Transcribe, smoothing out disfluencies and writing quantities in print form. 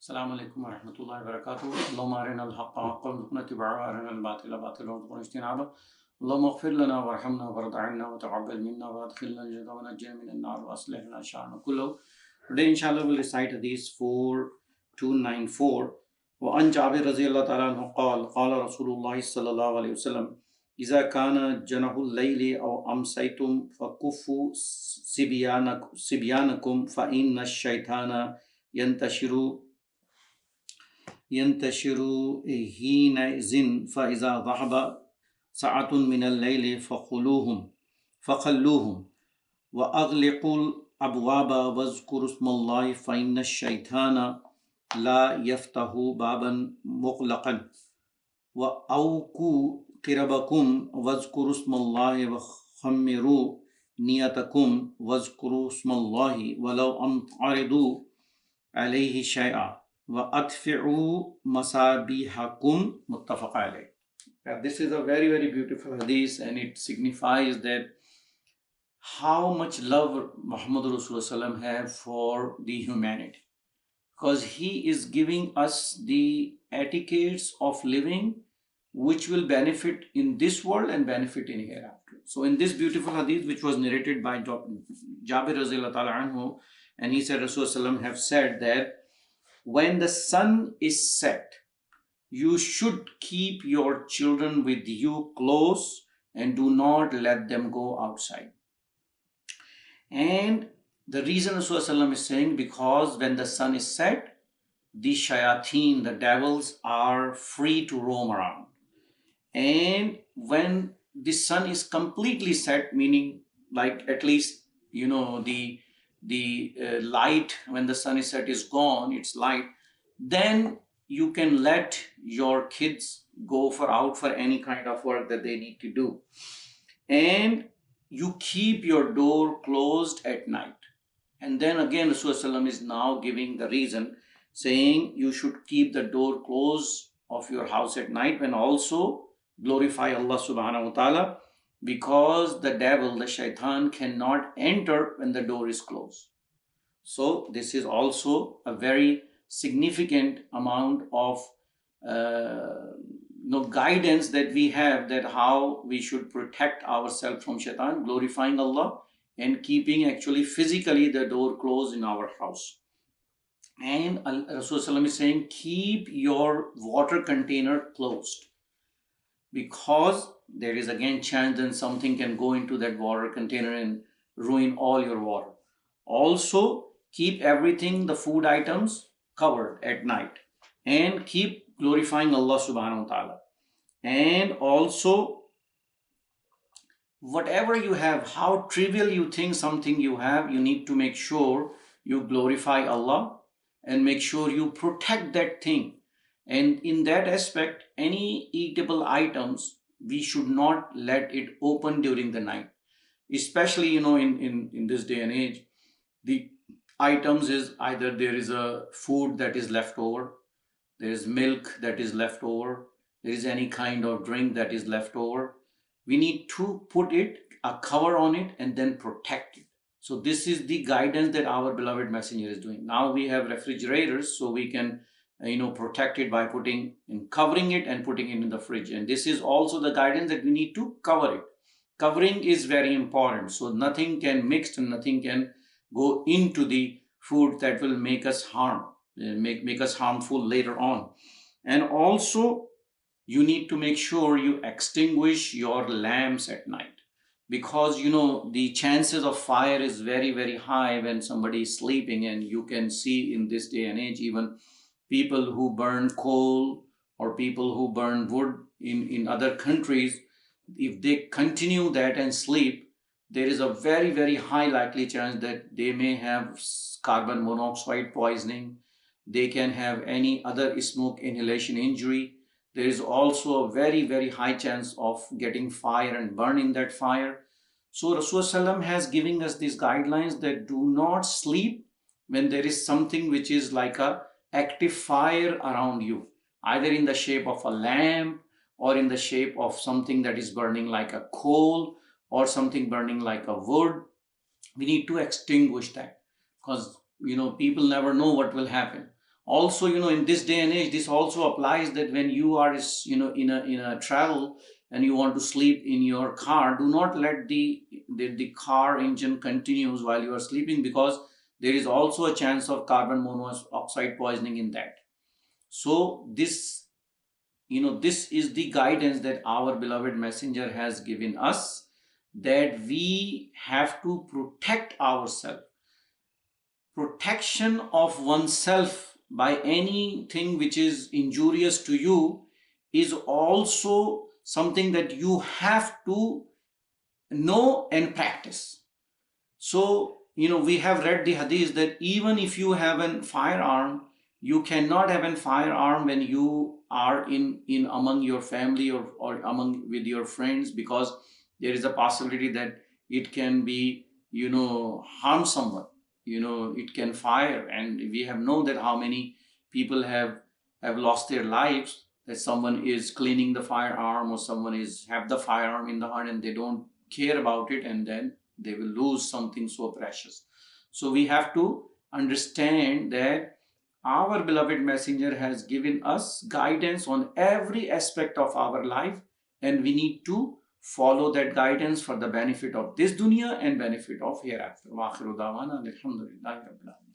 السلام عليكم ورحمة الله وبركاته. اللهم أرنا الحق حقا وارزقنا اتباعه وأرنا الباطل باطلا وارزقنا اجتنابه. اللهم اغفر لنا وارحمنا وارض عنا وتقبل منا وادخلنا الجنة ونجنا من النار وأصلح لنا شأننا كله. Today inshallah we'll recite Hadith 4294. وعن جابر رضي الله تعالى عنه قال قال رسول الله صلى الله عليه وسلم إذا كان جنح الليل أو أمسيتم فكفوا صبيانكم فإن الشيطان ينتشر حينئذ فإذا ذهب ساعة من الليل فخلوهم وأغلقوا الأبواب واذكروا اسم الله فإن الشيطان لا يفتح بابا مغلقا وأوقوا قربكم واذكروا اسم الله وخمروا نيتكم واذكروا اسم الله ولو أن تعرضوا عليه شيئا وَأَدْفِعُوا مَصَابِيحَكُمْ مُتَّفَقٌ عَلَيْهِ. This is a very, very beautiful hadith, and it signifies that how much love Muhammad Rasulullah have for the humanity. Because he is giving us the etiquettes of living which will benefit in this world and benefit in hereafter. So in this beautiful hadith, which was narrated by Jabir Radhiyallahu Ta'ala Anhu, and he said Rasulullah have said that when the sun is set, you should keep your children with you close and do not let them go outside. And the reason Rasulullah is saying, because when the sun is set, the shayateen, the devils, are free to roam around. And when the sun is completely set, meaning like at least, the light when the sun is set is gone, it's light, then you can let your kids go out for any kind of work that they need to do. And you keep your door closed at night. And then again Rasulullah is now giving the reason, saying you should keep the door closed of your house at night, when also glorify Allah subhanahu wa ta'ala, because the devil, the shaitan, cannot enter when the door is closed. So this is also a very significant amount of guidance that we have, that how we should protect ourselves from shaitan, glorifying Allah and keeping actually physically the door closed in our house. And Rasulullah is saying, keep your water container closed, because there is again chance that something can go into that water container and ruin all your water. Also, keep everything, the food items, covered at night, and keep glorifying Allah subhanahu wa ta'ala. And also, whatever you have, how trivial you think something you have, you need to make sure you glorify Allah and make sure you protect that thing. And in that aspect, any eatable items, we should not let it open during the night. Especially, in this day and age, the items is either there is a food that is left over, there is milk that is left over, there is any kind of drink that is left over. We need to put a cover on it and then protect it. So this is the guidance that our beloved messenger is doing. Now we have refrigerators, so we can protect it by covering it and putting it in the fridge. And this is also the guidance that we need to cover it. Covering is very important, so nothing can mix and nothing can go into the food that will make us make us harmful later on. And also, you need to make sure you extinguish your lamps at night, because the chances of fire is very, very high when somebody is sleeping. And you can see in this day and age, even people who burn coal or people who burn wood in other countries, if they continue that and sleep, there is a very, very high likely chance that they may have carbon monoxide poisoning. They can have any other smoke inhalation injury. There is also a very, very high chance of getting fire and burning that fire. So Rasulullah has given us these guidelines that do not sleep when there is something which is like a active fire around you, either in the shape of a lamp or in the shape of something that is burning like a coal or something burning like a wood. We need to extinguish that, because people never know what will happen. Also, in this day and age, this also applies that when you are, in a travel and you want to sleep in your car, do not let the car engine continues while you are sleeping, because there is also a chance of carbon monoxide poisoning in that. So this is the guidance that our beloved messenger has given us, that we have to protect ourselves. Protection of oneself by anything which is injurious to you is also something that you have to know and practice. So, we have read the hadith that even if you have a firearm, you cannot have a firearm when you are in among your family, or among with your friends, because there is a possibility that it can be, harm someone. It can fire, and we have known that how many people have lost their lives, that someone is cleaning the firearm, or someone is have the firearm in the hand and they don't care about it, and then they will lose something so precious. So we have to understand that our beloved messenger has given us guidance on every aspect of our life, and we need to follow that guidance for the benefit of this dunya and benefit of hereafter. Wa akhiru da'wana alhamdulillahi rabbil alamin.